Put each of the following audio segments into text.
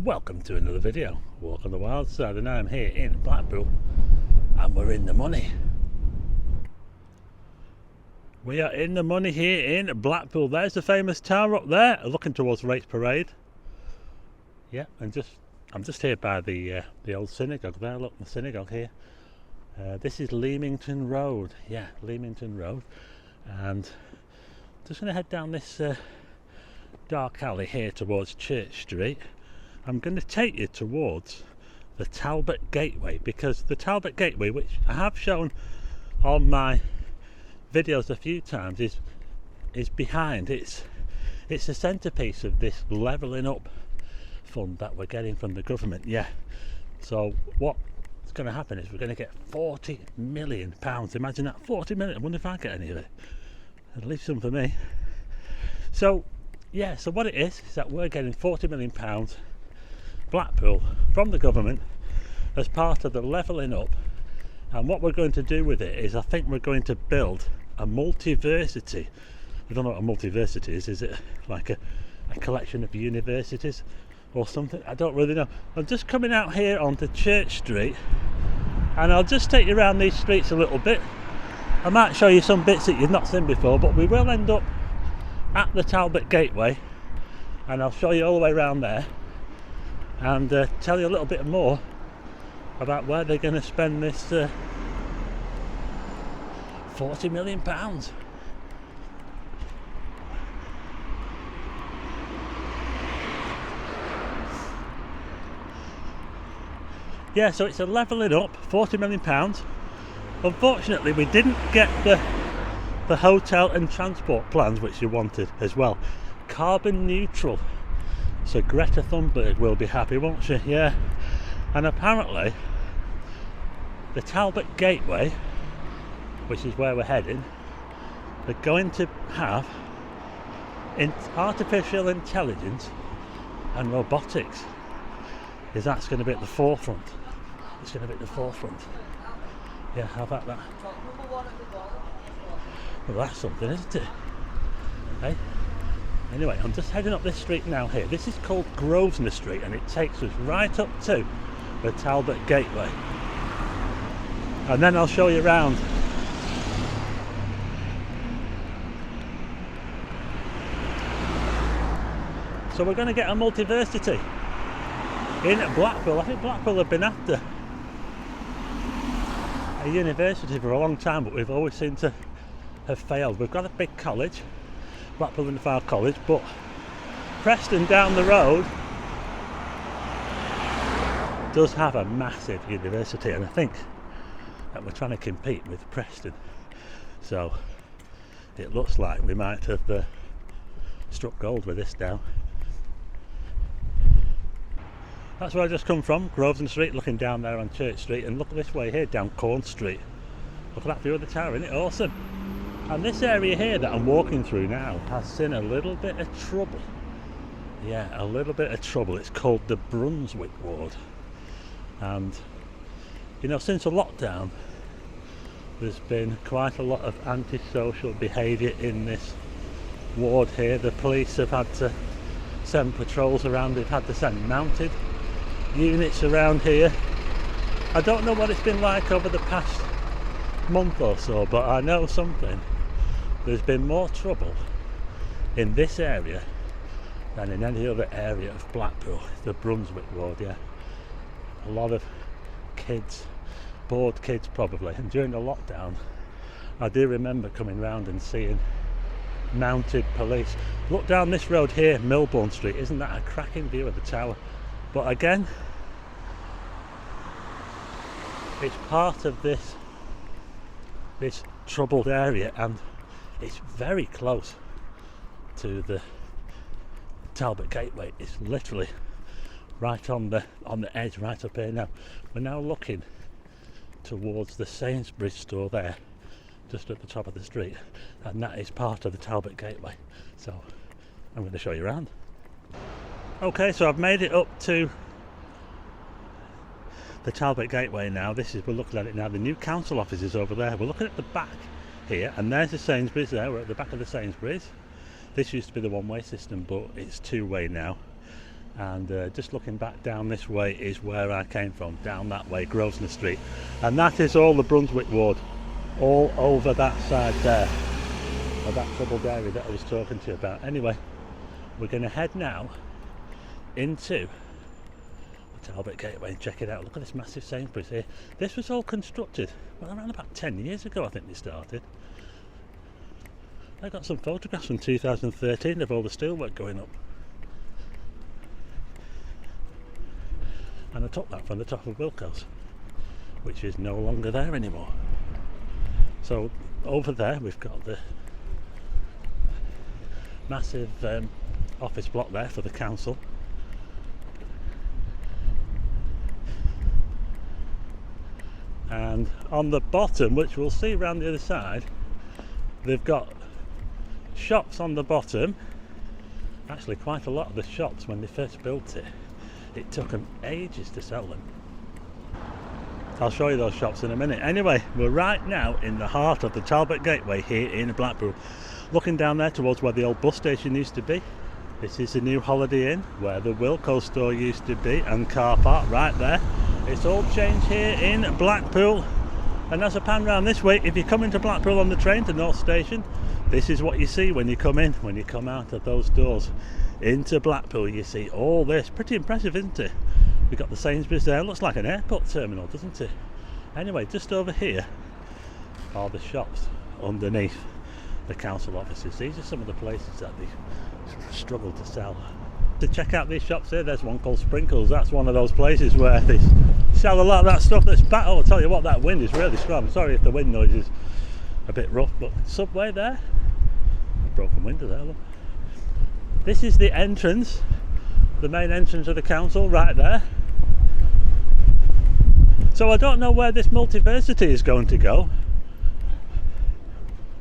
Welcome to another video. Walk on the wild side, and I'm here in Blackpool and we're in the money. We are in the money here in Blackpool. There's the famous tower up there, looking towards Race Parade. Yeah, and I'm just here by the old synagogue there. Look, the synagogue here. This is Leamington Road. Yeah, Leamington Road. And just going to head down this dark alley here towards Church Street. I'm going to take you towards the Talbot Gateway, because the Talbot Gateway, which I have shown on my videos a few times, is behind. It's the centrepiece of this levelling up fund that we're getting from the government. Yeah, so what's going to happen is we're going to get £40 million. Imagine that, 40 million. I wonder if I get any of it. At least some for me. So yeah, so what it is that we're getting £40 million Blackpool from the government as part of the levelling up, and what we're going to do with it is I think we're going to build a multiversity. I don't know what a multiversity is it like a collection of universities or something? I don't really know. I'm just coming out here onto Church Street and I'll just take you around these streets a little bit. I might show you some bits that you've not seen before, but we will end up at the Talbot Gateway and I'll show you all the way around there and tell you a little bit more about where they're going to spend this £40 million. Yeah, so it's a levelling up, £40 million. Unfortunately, we didn't get the hotel and transport plans which you wanted as well. Carbon neutral. So Greta Thunberg will be happy, won't she? Yeah. And apparently the Talbot Gateway, which is where we're heading, they're going to have artificial intelligence and robotics. That's going to be at the forefront. It's going to be at the forefront. Yeah, how about that? Well, that's something, isn't it? Hey? Anyway, I'm just heading up this street now here. This is called Grosvenor Street and it takes us right up to the Talbot Gateway. And then I'll show you around. So we're going to get a multiversity in Blackpool. I think Blackpool have been after a university for a long time, but we've always seemed to have failed. We've got a big college, Blackpool Unified College, but Preston down the road does have a massive university, and I think that we're trying to compete with Preston. So it looks like we might have struck gold with this now. That's where I just come from, Grosvenor Street, looking down there on Church Street, and look this way here, down Corn Street. Look at that view of the tower, isn't it awesome? And this area here that I'm walking through now has seen a little bit of trouble. Yeah, a little bit of trouble. It's called the Brunswick ward. And, you know, since the lockdown, there's been quite a lot of antisocial behaviour in this ward here. The police have had to send patrols around. They've had to send mounted units around here. I don't know what it's been like over the past month or so, but I know something. There's been more trouble in this area than in any other area of Blackpool, the Brunswick ward. Yeah, a lot of kids, bored kids probably, and during the lockdown I do remember coming round and seeing mounted police. Look down this road here, Milbourne Street. Isn't that a cracking view of the tower? But again, it's part of this troubled area, and it's very close to the Talbot Gateway. It's literally right on the edge, right up here now. We're now looking towards the Sainsbury's store there, just at the top of the street, and that is part of the Talbot Gateway. So I'm going to show you around. Okay, so I've made it up to the Talbot Gateway now. We're looking at it now. The new council office is over there. We're looking at the back here, and there's the Sainsbury's there. We're at the back of the Sainsbury's. This used to be the one-way system, but it's two-way now. and just looking back down this way is where I came from, down that way, Grosvenor Street, and that is all the Brunswick ward, all over that side there, of that troubled area that I was talking to you about. Anyway, we're going to head now into the Talbot Gateway and check it out. Look at this massive Sainsbury's here. This was all constructed, well, around about 10 years ago I think they started. I got some photographs from 2013 of all the steelwork going up. And I took that from the top of Wilco's, which is no longer there anymore. So over there we've got the massive office block there for the council. And on the bottom, which we'll see around the other side, they've got shops on the bottom. Actually quite a lot of the shops, when they first built it, it took them ages to sell them. I'll show you those shops in a minute. Anyway, we're right now in the heart of the Talbot Gateway here in Blackpool, looking down there towards where the old bus station used to be. This is the new Holiday Inn, where the Wilko store used to be, and car park right there. It's all changed here in Blackpool. And as I pan round this way, if you come into Blackpool on the train to North Station, this is what you see when you come in. When you come out of those doors into Blackpool, you see all this. Pretty impressive, isn't it? We've got the Sainsbury's there. Looks like an airport terminal, doesn't it? Anyway, just over here are the shops underneath the council offices. These are some of the places that they struggle to sell. To check out these shops here, there's one called Sprinkles. That's one of those places where they sell a lot of that stuff that's bad. Oh, I'll tell you what, that wind is really strong. Sorry if the wind noise is a bit rough, but Subway there, a broken window there, look. This is the entrance, the main entrance of the council right there. So I don't know where this multiversity is going to go.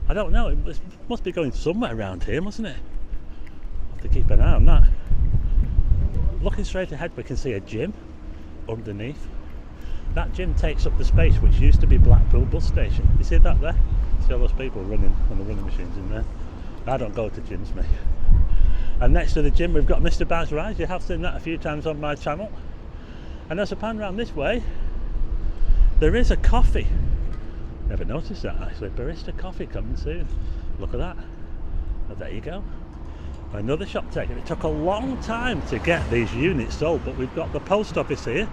I don't know, it must be going somewhere around here, mustn't it? I'll have to keep an eye on that. Looking straight ahead, we can see a gym underneath. That gym takes up the space which used to be Blackpool bus station. You see that there? See all those people running on the running machines in there? I don't go to gyms, mate. And next to the gym we've got Mr. Baz Rise. You have seen that a few times on my channel. And as I pan round this way, there is a coffee. Never noticed that actually. Barista coffee coming soon. Look at that. Oh, there you go. Another shop taken. It took a long time to get these units sold, but we've got the post office here.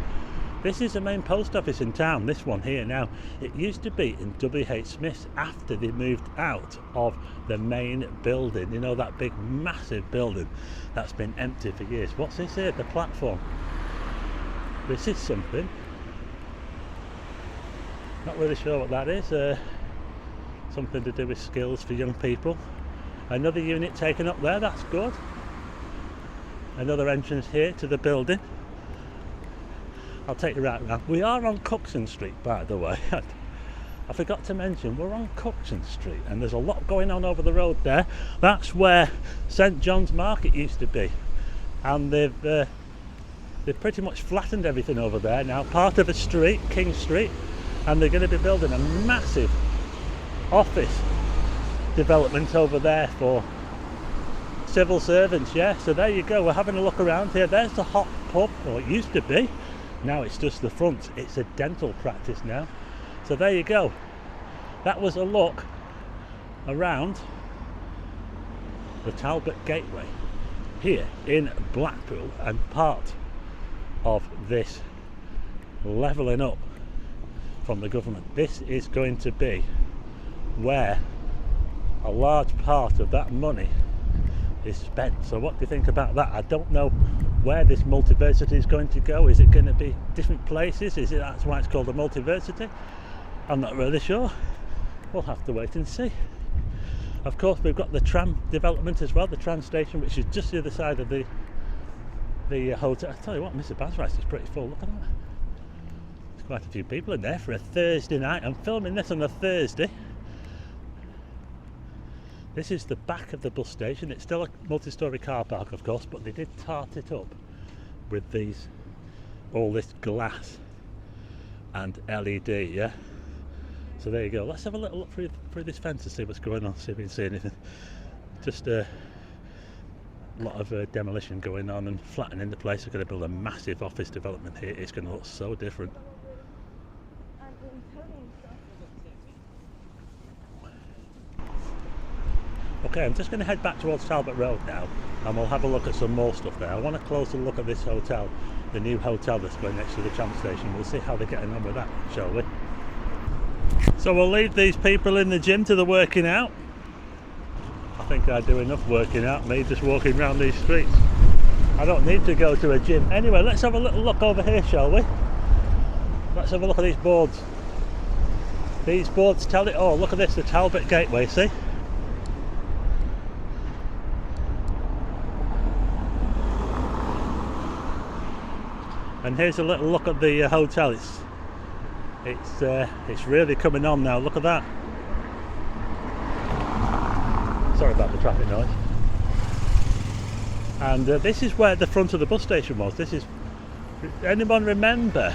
This is the main post office in town, this one here now. It used to be in W.H. Smith's after they moved out of the main building. You know, that big massive building that's been empty for years. What's this here? The platform. This is something. Not really sure what that is. Something to do with skills for young people. Another unit taken up there, that's good. Another entrance here to the building. I'll take you right around. We are on Cookson Street, by the way. I forgot to mention, we're on Cookson Street and there's a lot going on over the road there. That's where St John's Market used to be. And they've pretty much flattened everything over there now. Part of a street, King Street, and they're going to be building a massive office development over there for civil servants. Yeah, so there you go, we're having a look around here. There's the hot pub, or it used to be. Now it's just the front. It's a dental practice now. So there you go. That was a look around the Talbot Gateway here in Blackpool, and part of this levelling up from the government. This is going to be where a large part of that money is spent. So what do you think about that? I don't know where this multiversity is going to go. Is it going to be different places? Is it, that's why it's called a multiversity? I'm not really sure. We'll have to wait and see. Of course, we've got the tram development as well, the tram station, which is just the other side of the hotel. I tell you what, Mr. Bazrice is pretty full. Look at that. There's quite a few people in there for a Thursday night. I'm filming this on a Thursday. This is the back of the bus station. It's still a multi-storey car park, of course, but they did tart it up with all this glass and LED, yeah? So there you go. Let's have a little look through this fence to see what's going on, see if we can see anything. Just lot of demolition going on and flattening the place. They're going to build a massive office development here. It's going to look so different. Okay, I'm just going to head back towards Talbot Road now, and we'll have a look at some more stuff there. I want a closer look at this hotel, the new hotel that's going next to the tram station. We'll see how they're getting on with that, shall we? So we'll leave these people in the gym to the working out. I think I do enough working out, me just walking around these streets. I don't need to go to a gym. Anyway, let's have a little look over here, shall we? Let's have a look at these boards. These boards tell it all. Look at this, the Talbot Gateway, see? And here's a little look at the hotel. It's really coming on now. Look at that. Sorry about the traffic noise. And this is where the front of the bus station was. Anyone remember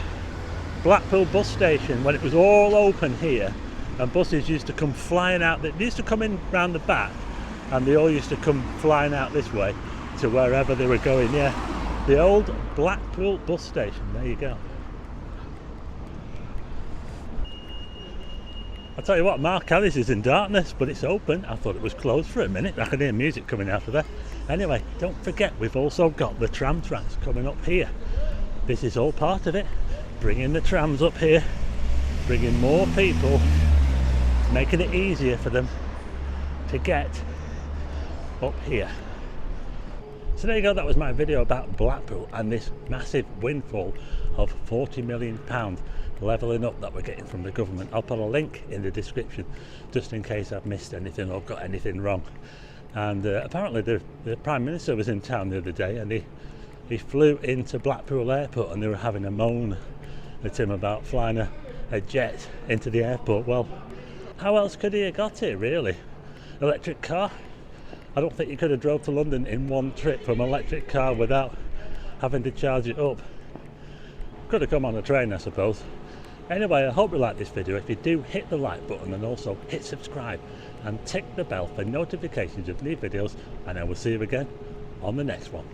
Blackpool bus station when it was all open here, and buses used to come flying out? They used to come in round the back, and they all used to come flying out this way to wherever they were going. Yeah. The old Blackpool bus station, there you go. I'll tell you what, Mark Ellis is in darkness, but it's open. I thought it was closed for a minute. I could hear music coming out of there. Anyway, don't forget, we've also got the tram tracks coming up here. This is all part of it. Bringing the trams up here, bringing more people, making it easier for them to get up here. So there you go, that was my video about Blackpool and this massive windfall of £40 million levelling up that we're getting from the government. I'll put a link in the description just in case I've missed anything or got anything wrong. And apparently the Prime Minister was in town the other day, and he flew into Blackpool Airport, and they were having a moan at him about flying a jet into the airport. Well, how else could he have got here, really? Electric car? I don't think you could have drove to London in one trip from an electric car without having to charge it up. Could have come on a train, I suppose. Anyway, I hope you like this video. If you do, hit the like button and also hit subscribe and tick the bell for notifications of new videos, and I will see you again on the next one.